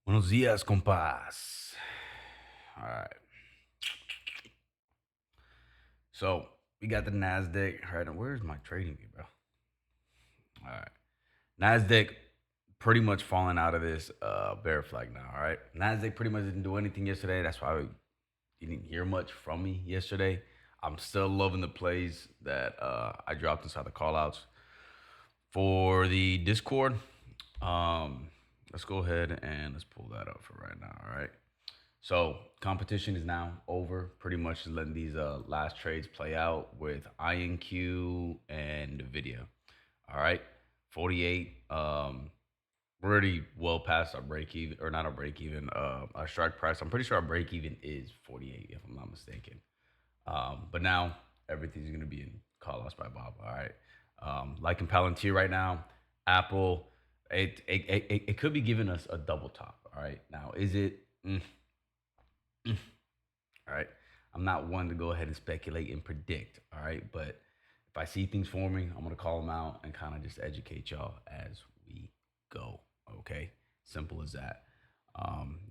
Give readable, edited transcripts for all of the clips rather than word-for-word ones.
Buenos dias, compas. All right. So we got the Nasdaq. All right, now where's my trading view, bro? All right. Nasdaq pretty much falling out of this bear flag now. All right. Nasdaq pretty much didn't do anything yesterday. That's why you didn't hear much from me yesterday. I'm still loving the plays that I dropped inside the callouts for the Discord. Let's go ahead and let's pull that up for right now. All right. So competition is now over. Pretty much letting these last trades play out with INQ and Nvidia. All right, 48. We're already well past our break even, or not our break even. Our strike price. I'm pretty sure our break even is 48, if I'm not mistaken. But now everything's gonna be in call us by Bob. All right. Like in Palantir right now, Apple. It could be giving us a double top. All right. Now is it? All right. I'm not one to go ahead and speculate and predict. All right. But if I see things forming, I'm going to call them out and kind of just educate y'all as we go. Okay. Simple as that.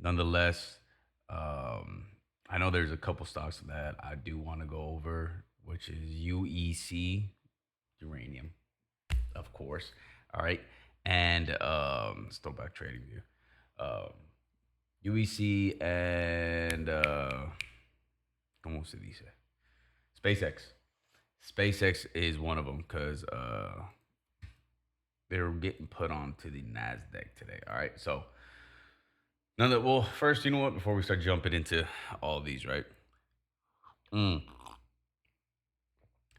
Nonetheless, I know there's a couple stocks that I do want to go over, which is UEC, uranium, of course. All right. And let's throw back trading view. Um, UEC and ¿cómo se dice? SpaceX. SpaceX is one of them because they're getting put onto the Nasdaq today. All right, so now that well, first, you know what? Before we start jumping into all of these, right? Mm.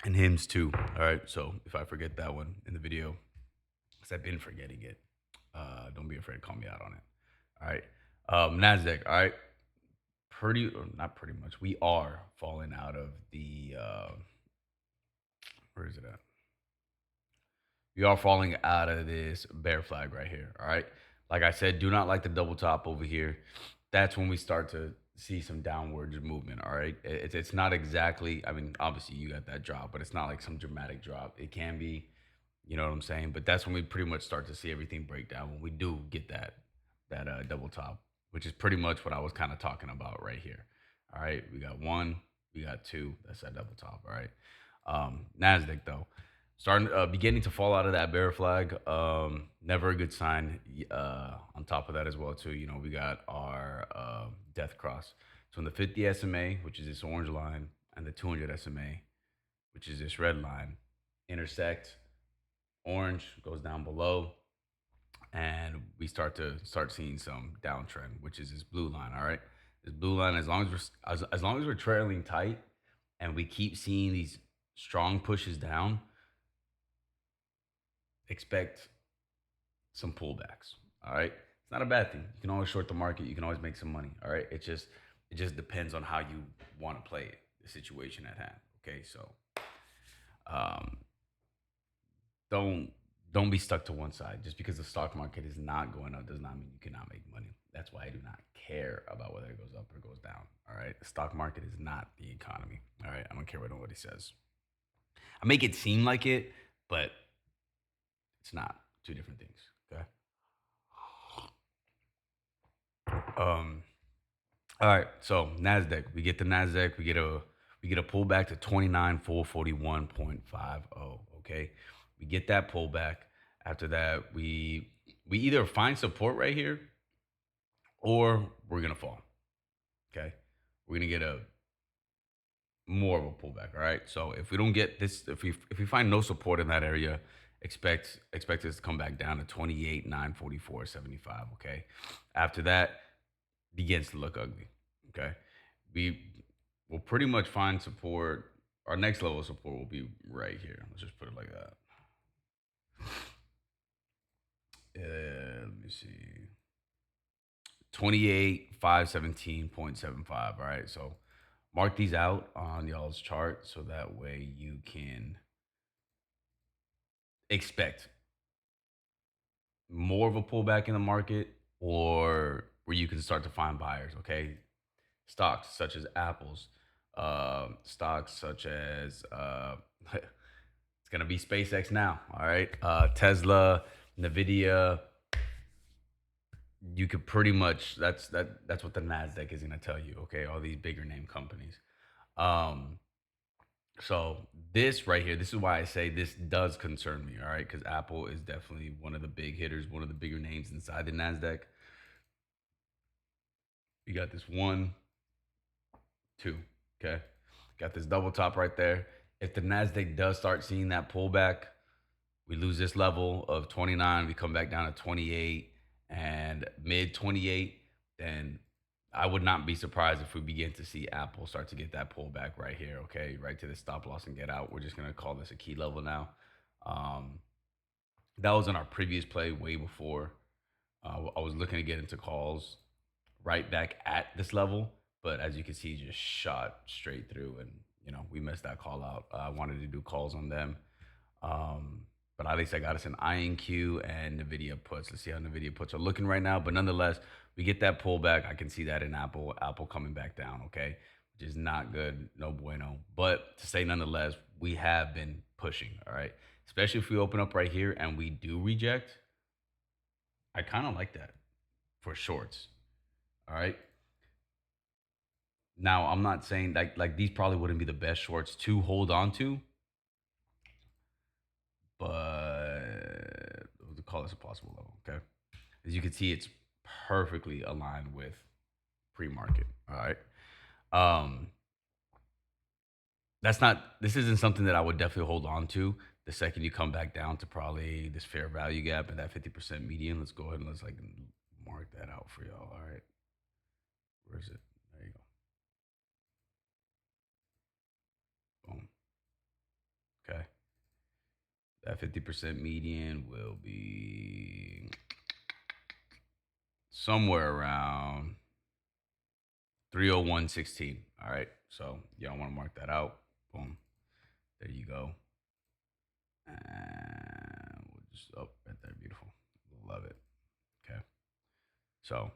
And hymns too. All right, so if I forget that one in the video, because I've been forgetting it, don't be afraid to call me out on it. All right, Nasdaq. All right, pretty or not pretty much. We are falling out of the where is it at? We are falling out of this bear flag right here. All right. Like I said, do not like the double top over here. That's when we start to see some downwards movement. All right. It's not exactly, I mean, obviously you got that drop, but it's not like some dramatic drop. It can be, you know what I'm saying? But that's when we pretty much start to see everything break down when we do get that double top, which is pretty much what I was kind of talking about right here. All right. We got one, we got two. That's that double top. All right. Nasdaq though starting beginning to fall out of that bear flag. Never a good sign. On top of that as well too, you know, we got our death cross. So in the 50 SMA, which is this orange line, and the 200 SMA, which is this red line, intersect. Orange goes down below, and we start seeing some downtrend, which is this blue line. All right, this blue line. As long as we're trailing tight, and we keep seeing these strong pushes down, expect some pullbacks. All right. It's not a bad thing. You can always short the market. You can always make some money. All right. It just depends on how you want to play it, the situation at hand. Okay. So um don't don't be stuck to one side. Just because the stock market is not going up does not mean you cannot make money. That's why I do not care about whether it goes up or goes down. All right. The stock market is not the economy. All right. I don't care what nobody says. I make it seem like it, but it's not. Two different things. Okay. Um, all right, so Nasdaq, we get the Nasdaq, we get a pullback to 29,441.50. Okay, we get that pullback. After that, we either find support right here or we're gonna fall. Okay, we're gonna get a more of a pullback. All right, so if we don't get this, if we find no support in that area, expect us to come back down to 28,944.75. Okay, after that begins to look ugly. Okay. We will pretty much find support. Our next level of support will be right here. Let's just put it like that. Let me see. 28,517.75. All right. So mark these out on y'all's chart so that way you can expect more of a pullback in the market or where you can start to find buyers. Okay. Stocks such as Apple's, stocks such as it's gonna be SpaceX now. All right, Tesla, Nvidia, you could pretty much that's what the Nasdaq is going to tell you. Okay, all these bigger name companies. Um, so this right here, this is why I say this does concern me. All right, because Apple is definitely one of the big hitters, one of the bigger names inside the Nasdaq. You got this one, two. Okay, got this double top right there. If the Nasdaq does start seeing that pullback, we lose this level of 29, we come back down to 28 and mid 28, then I would not be surprised if we begin to see Apple start to get that pullback right here, okay, right to the stop loss and get out. We're just going to call this a key level now. Um, that was in our previous play way before. I was looking to get into calls right back at this level, but as you can see, just shot straight through, and we missed that call out. I wanted to do calls on them. Um, but at least I got us an INQ and NVIDIA puts. Let's see how NVIDIA puts are looking right now. But nonetheless, we get that pullback. I can see that in Apple. Apple coming back down, okay, which is not good. No bueno. But to say nonetheless, we have been pushing, all right? Especially if we open up right here and we do reject. I kind of like that for shorts, all right? Now, I'm not saying like these probably wouldn't be the best shorts to hold on to, but we'll call this a possible level, okay? As you can see, it's perfectly aligned with pre-market. All right. Um, that's not. This isn't something that I would definitely hold on to. The second you come back down to probably this fair value gap and that 50% median, let's go ahead and let's like mark that out for y'all. All right. Where is it? There you go. Boom. Okay. That 50% median will be somewhere around 301.16. All right. So y'all want to mark that out. Boom. There you go. And we'll just, oh, right there. Beautiful. Love it. Okay. So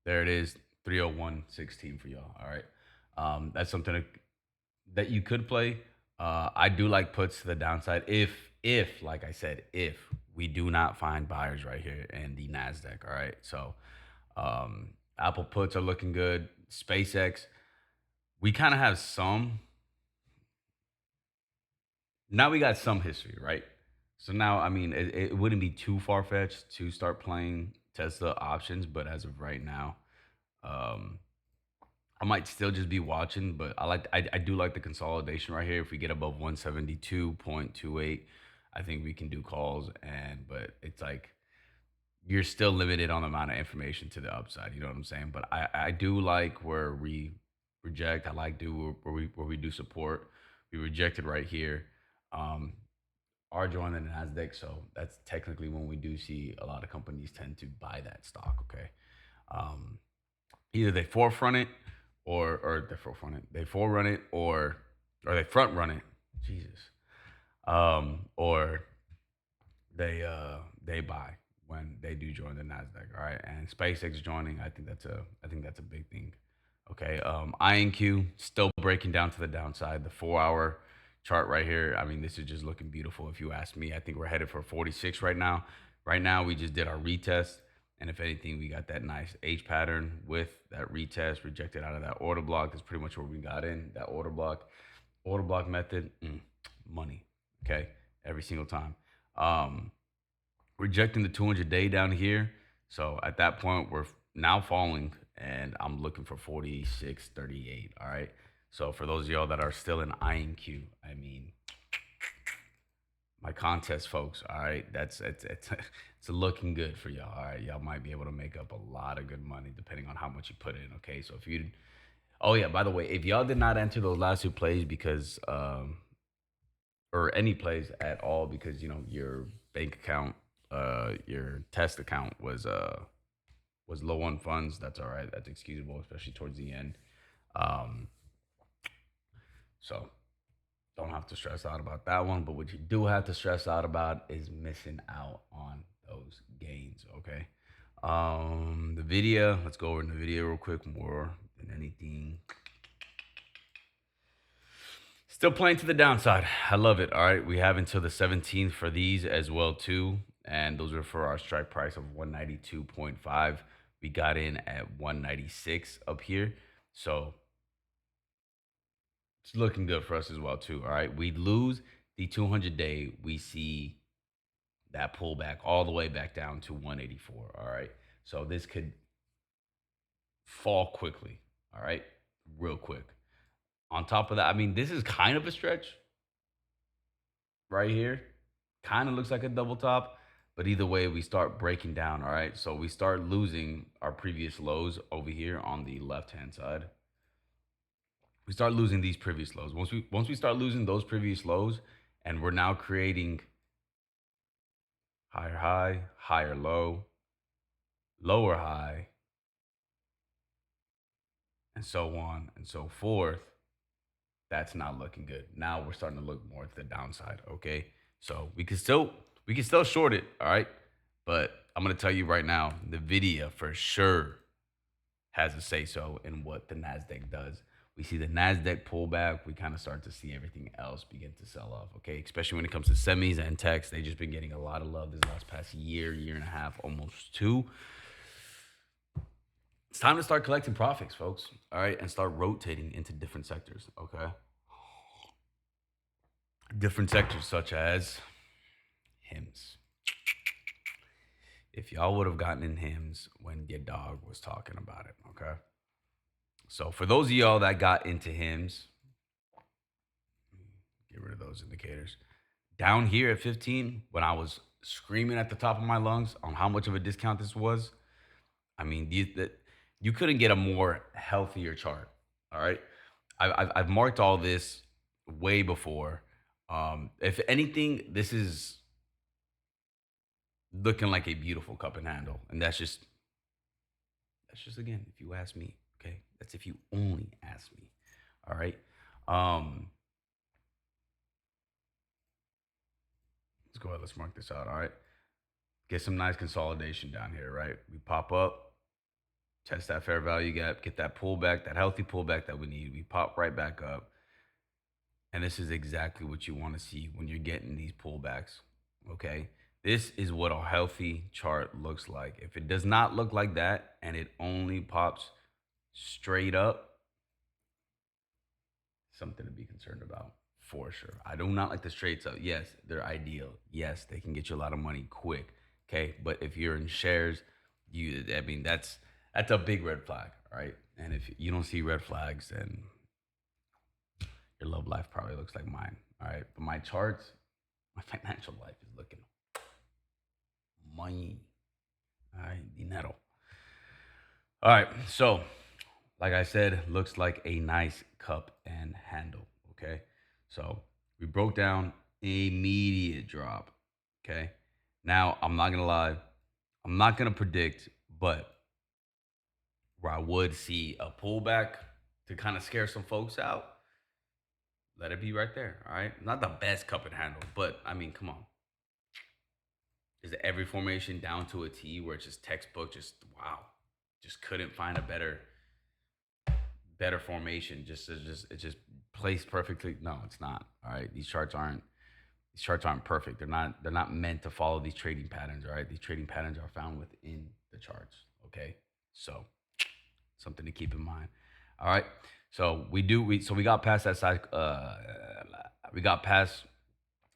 there it is. 301.16 for y'all. All right. That's something that you could play. I do like puts to the downside if, like I said, if we do not find buyers right here in the NASDAQ. All right. So Apple puts are looking good. SpaceX, we kind of have some. Now we got some history, right? So now, I mean, it wouldn't be too far fetched to start playing Tesla options, but as of right now, um, I might still just be watching. But I do like the consolidation right here. If we get above 172.28, I think we can do calls. But it's like you're still limited on the amount of information to the upside. You know what I'm saying? But I do like where we reject. I like do where we do support. We rejected right here. Um, are joining the Nasdaq, so that's technically when we do see a lot of companies tend to buy that stock. Okay, um, either they forefront it, or they forefront it, they forerun it, or they front run it. Jesus, or they buy when they do join the Nasdaq. All right, and SpaceX joining, I think that's a big thing. Okay, INQ still breaking down to the downside. The 4 hour chart right here. I mean, this is just looking beautiful. If you ask me, I think we're headed for 46 right now. Right now, we just did our retest, and if anything, we got that nice H pattern with that retest rejected out of that order block. That's pretty much where we got in that order block method. Money, okay, every single time. Um, Rejecting the 200-day down here. So at that point, we're now falling, and I'm looking for 46.38. All right. So for those of y'all that are still in INQ, I mean, my contest folks, all right, it's looking good for y'all. All right, y'all might be able to make up a lot of good money depending on how much you put in. Okay, so if you, oh yeah, by the way, if y'all did not enter those last two plays because or any plays at all because your bank account, your test account was low on funds. That's all right. That's excusable, especially towards the end. Um, so don't have to stress out about that one. But what you do have to stress out about is missing out on those gains. Okay. The video. Let's go over in the video real quick. More than anything. Still playing to the downside. I love it. All right. We have until the 17th for these as well too. and those were for our strike price of 192.5. We got in at 196 up here. So it's looking good for us as well too. All right. We lose the 200 day, we see that pullback all the way back down to 184. All right. So this could fall quickly. All right. Real quick. On top of that, I mean, this is kind of a stretch right here. Kind of looks like a double top, but either way, we start breaking down. All right. So we start losing our previous lows over here on the left hand side. We start losing these previous lows. Once we start losing those previous lows, and we're now creating higher high, higher low, lower high, and so on and so forth, that's not looking good. Now we're starting to look more to the downside. Okay. So we can still short it, all right? But I'm gonna tell you right now, the video for sure has a say so in what the Nasdaq does. We see the Nasdaq pull back. We kind of start to see everything else begin to sell off. Okay, especially when it comes to semis and techs, they just been getting a lot of love this last past year, year and a half, almost two. It's time to start collecting profits, folks. All right, and start rotating into different sectors. Okay, different sectors such as hymns. If y'all would have gotten in hymns when your dog was talking about it, okay. So for those of y'all that got into hymns, get rid of those indicators. Down here at 15, when I was screaming at the top of my lungs on how much of a discount this was, I mean, you couldn't get a more healthier chart. All right, I've marked all this way before. If anything, this is looking like a beautiful cup and handle, and that's just again, if you ask me. Okay, that's if you only ask me. All right. Um, let's go ahead. Let's mark this out. All right. Get some nice consolidation down here. Right. We pop up, test that fair value gap, get that pullback, that healthy pullback that we need. We pop right back up. And this is exactly what you want to see when you're getting these pullbacks. Okay. This is what a healthy chart looks like. If it does not look like that and it only pops straight up, something to be concerned about for sure. I do not like the straights up. Yes, they're ideal. Yes, they can get you a lot of money quick. Okay. But if you're in shares, I mean, that's a big red flag. Right. And if you don't see red flags, then your love life probably looks like mine. All right. But my charts, my financial life is looking money. All right. Dinero. All right. So, like I said, looks like a nice cup and handle. Okay. So we broke down immediate drop. Okay. Now, I'm not going to lie. I'm not going to predict, but where I would see a pullback to kind of scare some folks out, let it be right there. All right. Not the best cup and handle, but I mean, come on. Is every formation down to a T where it's just textbook, just wow. Just couldn't find a better formation. Just placed perfectly. No, it's not. All right. These charts aren't perfect. They're not meant to follow these trading patterns. All right. These trading patterns are found within the charts. Okay. So something to keep in mind. All right. So we got past that side. We got past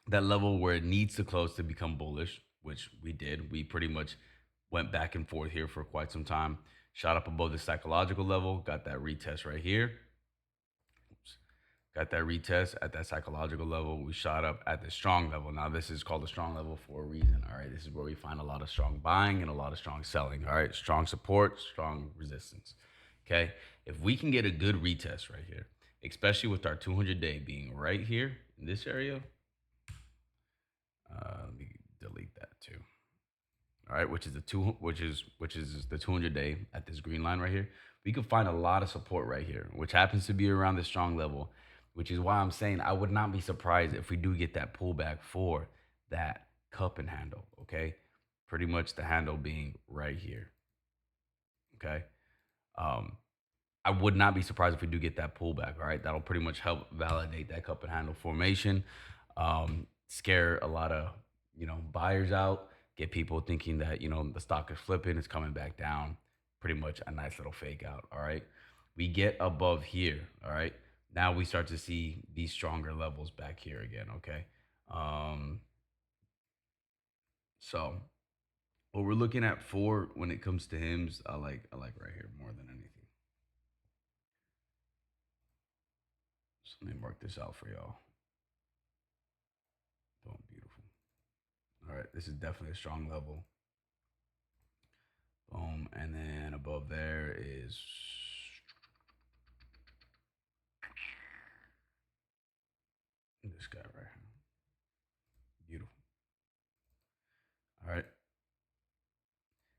that level where it needs to close to become bullish, which we did. We pretty much went back and forth here for quite some time. Shot up above the psychological level. Got that retest right here. Oops. Got that retest at that psychological level. We shot up at the strong level. Now, this is called the strong level for a reason. All right. This is where we find a lot of strong buying and a lot of strong selling. All right. Strong support, strong resistance. Okay. If we can get a good retest right here, especially with our 200 day being right here in this area, let me delete that too. All right, which is the 200 day at this green line right here. We can find a lot of support right here, which happens to be around the strong level, which is why I'm saying I would not be surprised if we do get that pullback for that cup and handle. Okay, pretty much the handle being right here. Okay, um, I would not be surprised if we do get that pullback. All right, that'll pretty much help validate that cup and handle formation, scare a lot of buyers out, get people thinking that, the stock is flipping, it's coming back down. Pretty much a nice little fake out. All right. We get above here. All right. Now we start to see these stronger levels back here again. Okay. Um, so what we're looking at for when it comes to hymns, I like right here more than anything. So let me mark this out for y'all. Boom, beautiful. All right, this is definitely a strong level. Boom, and then above there is this guy right here. Beautiful. All right.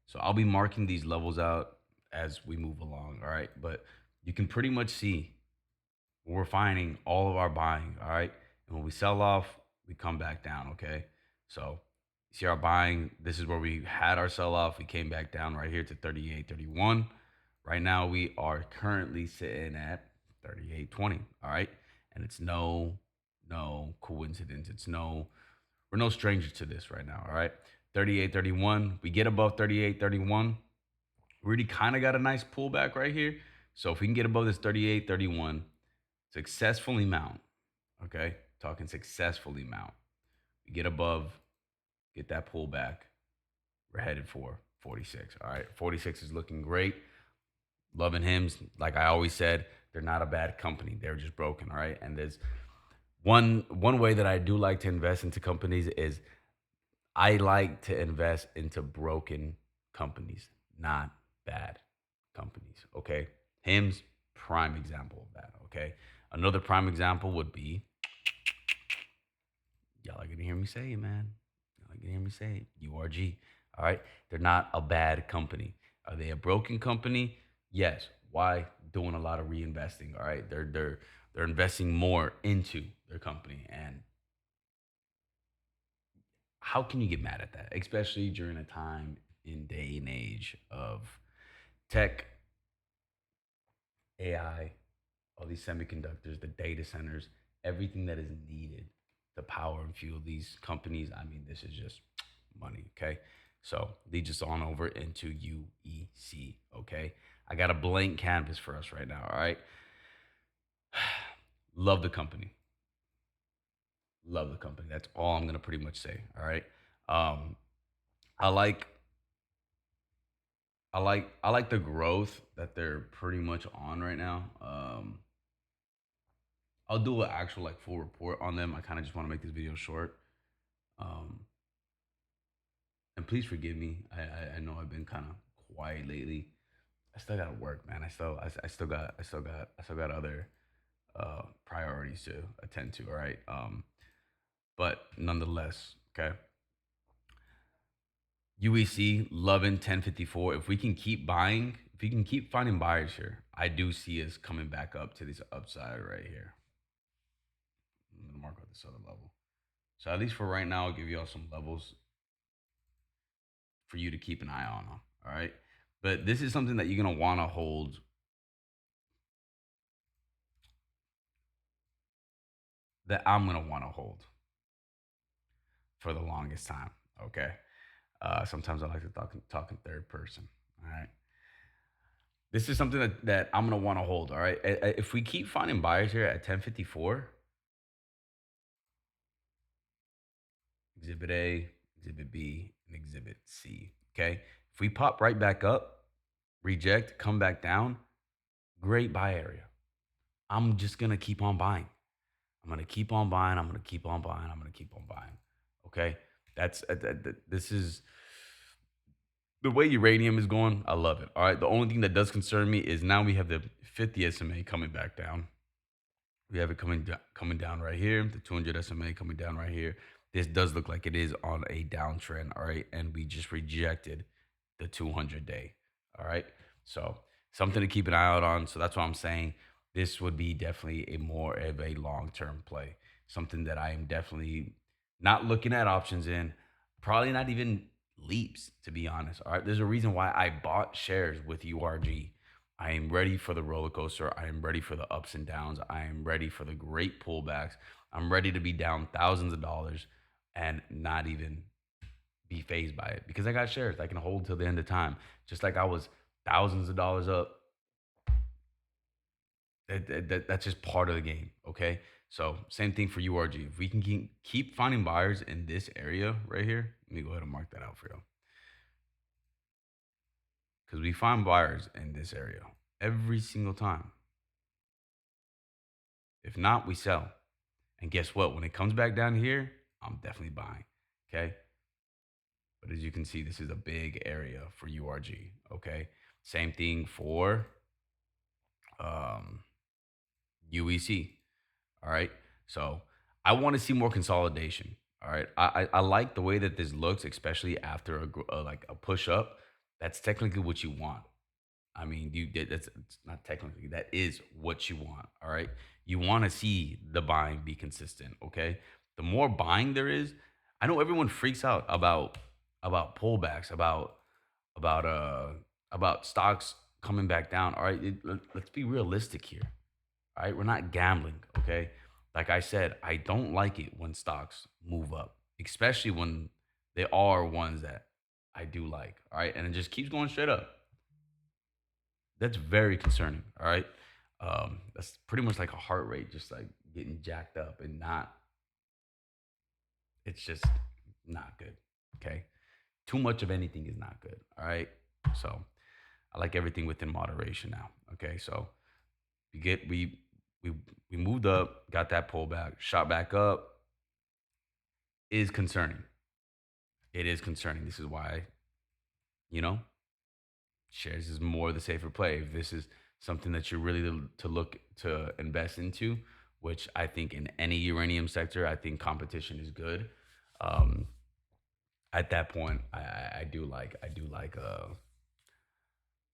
So I'll be marking these levels out as we move along. All right, but you can pretty much see we're finding all of our buying. All right. And when we sell off, we come back down. Okay. So you see our buying. This is where we had our sell off. We came back down right here to 38.31. Right now, we are currently sitting at 38.20. All right. And it's no coincidence. We're no stranger to this right now. All right. 38.31. We get above 38.31. We already kind of got a nice pullback right here. So if we can get above this 38.31, successfully mount. Okay, talking successfully mount. We get above, get that pullback. We're headed for 46. All right, 46 is looking great. Loving hymns, like I always said, they're not a bad company. They're just broken. All right, and there's one way that I do like to invest into companies is I like to invest into broken companies, not bad companies. Okay, hymns, prime example of that. Okay, another prime example would be, y'all are gonna hear me say it, man. Y'all are gonna hear me say it. URG. All right. They're not a bad company. Are they a broken company? Yes. Why? Doing a lot of reinvesting. All right. They're investing more into their company. And how can you get mad at that? Especially during a time in day and age of tech, AI, all these semiconductors, the data centers, everything that is needed to power and fuel these companies. I mean, this is just money, okay? So lead us on over into UEC, okay? I got a blank canvas for us right now, all right? Love the company. Love the company. That's all I'm gonna pretty much say, all right? Um, I like I like the growth that they're pretty much on right now. I'll do an actual like full report on them. I kind of just want to make this video short. Um, and please forgive me. I know I've been kind of quiet lately. I still gotta work, man. I still got other priorities to attend to. All right. But nonetheless, okay. UEC loving 1054. If we can keep buying, if we can keep finding buyers here, I do see us coming back up to this upside right here. I'm gonna mark out this other level. So at least for right now, I'll give you all some levels for you to keep an eye on. All right. But this is something that you're going to want to hold, that I'm going to want to hold for the longest time. Okay. Sometimes I like to talk in third person. All right. This is something that I'm going to want to hold. All right. If we keep finding buyers here at 1054, exhibit A, exhibit B, and exhibit C. Okay. If we pop right back up, reject, come back down, great buy area. I'm just going to keep on buying. I'm gonna keep on buying. I'm gonna keep on buying. I'm gonna keep on buying. Okay, this is the way uranium is going. I love it. All right. The only thing that does concern me is now we have the 50 SMA coming back down. We have it coming down right here. The 200 SMA coming down right here. This does look like it is on a downtrend. All right, and we just rejected the 200 day. All right, so something to keep an eye out on. So that's what I'm saying. This would be definitely a more of a long term play. Something that I am definitely not looking at options in. Probably not even leaps, to be honest. All right, there's a reason why I bought shares with URG. I am ready for the roller coaster. I am ready for the ups and downs. I am ready for the great pullbacks. I'm ready to be down thousands of dollars and not even be phased by it because I got shares I can hold till the end of time. Just like I was thousands of dollars up. That's just part of the game. Okay. So same thing for URG. If we can keep finding buyers in this area right here, let me go ahead and mark that out for you. Because we find buyers in this area every single time. If not, we sell. And guess what? When it comes back down here, I'm definitely buying. Okay. But as you can see, this is a big area for URG. Okay. Same thing for um, UEC. All right. So I want to see more consolidation. All right. I like the way that this looks, especially after like a push up. That's technically what you want. I mean, that's it's not technically that is what you want. All right. You want to see the buying be consistent. Okay. The more buying there is, I know everyone freaks out about pullbacks, about uh about stocks coming back down. All right. Let's be realistic here. All right, we're not gambling, okay? Like I said, I don't like it when stocks move up, especially when they are ones that I do like, all right? And it just keeps going straight up. That's very concerning, all right? That's pretty much like a heart rate just like getting jacked up and not, it's just not good, okay? Too much of anything is not good, all right? So I like everything within moderation now, okay? So we get, we, we moved up, got that pullback, shot back up, is concerning. It is concerning. This is why, you know, shares is more the safer play. If this is something that you're really to look to invest into, which I think in any uranium sector, I think competition is good. Um, at that point, I do like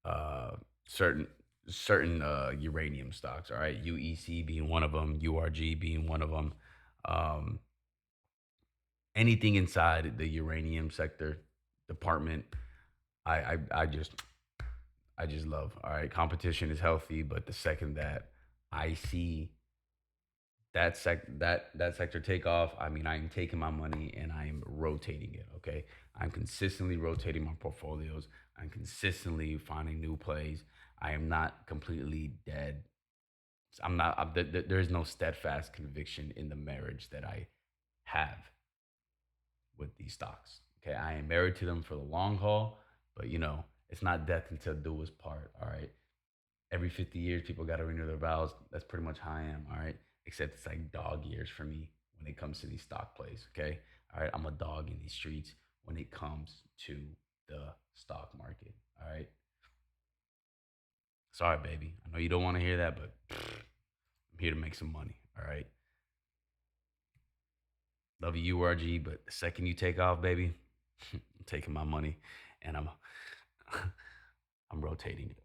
uh, certain uranium stocks. All right, UEC being one of them, URG being one of them. Um, Anything inside the uranium sector department, I I, I just I just love. All right, competition is healthy, but the second that I see that sector take off, I mean, I am taking my money and I am rotating it. Okay, I'm consistently rotating my portfolios. I'm consistently finding new plays. I am not completely dead. I'm not. There is no steadfast conviction in the marriage that I have with these stocks. Okay, I am married to them for the long haul, but it's not death until do us part. All right, every 50 years, people got to renew their vows. That's pretty much how I am. All right, except it's like dog years for me when it comes to these stock plays. Okay, all right, I'm a dog in these streets when it comes to the stock market. All right, sorry, baby. I know you don't want to hear that, but I'm here to make some money. All right, love you, URG, but the second you take off, baby, I'm taking my money and I'm rotating it.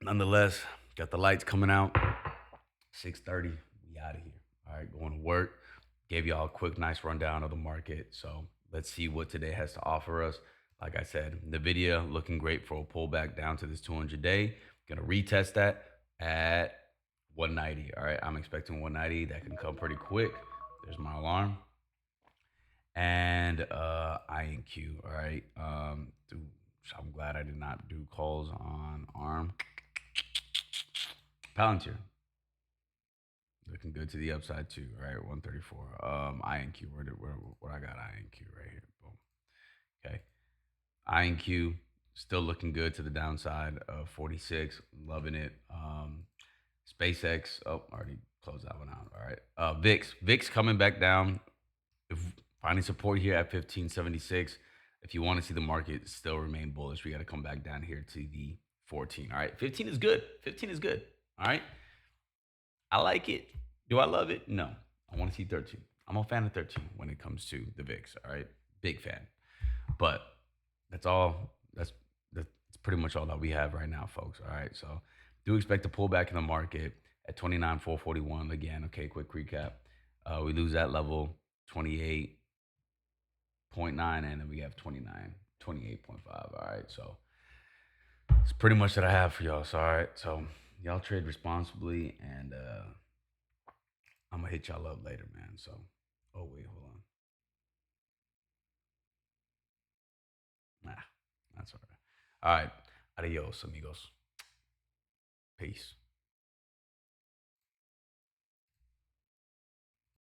Nonetheless, got the lights coming out. 6:30. We out of here. All right, going to work. Gave y'all a quick, nice rundown of the market. So let's see what today has to offer us. Like I said, the video looking great for a pullback down to this 200 day. Gonna retest that at 190. All right, I'm expecting 190. That can come pretty quick. There's my alarm. And INQ. All right. I'm glad I did not do calls on ARM. Palantir looking good to the upside too. All right, 134. INQ. Where I got INQ right here. Boom. Okay. INQ still looking good to the downside of 46. Loving it. SpaceX. Oh, already closed that one out. All right. VIX coming back down. If finding support here at 1576. If you want to see the market still remain bullish, we got to come back down here to the 14. All right. 15 is good. 15 is good. All right. I like it. Do I love it? No. I want to see 13. I'm a fan of 13 when it comes to the VIX. All right. Big fan. But that's all. That's pretty much all that we have right now, folks. All right. So do expect a pullback in the market at 29,441 again. Okay. Quick recap. We lose that level 28.9, and then we have 28.5. All right. So it's pretty much that I have for y'all. So, all right. So y'all trade responsibly, and I'm gonna hit y'all up later, man. So, oh wait, hold on. That's all right. All right. Adios, amigos. Peace.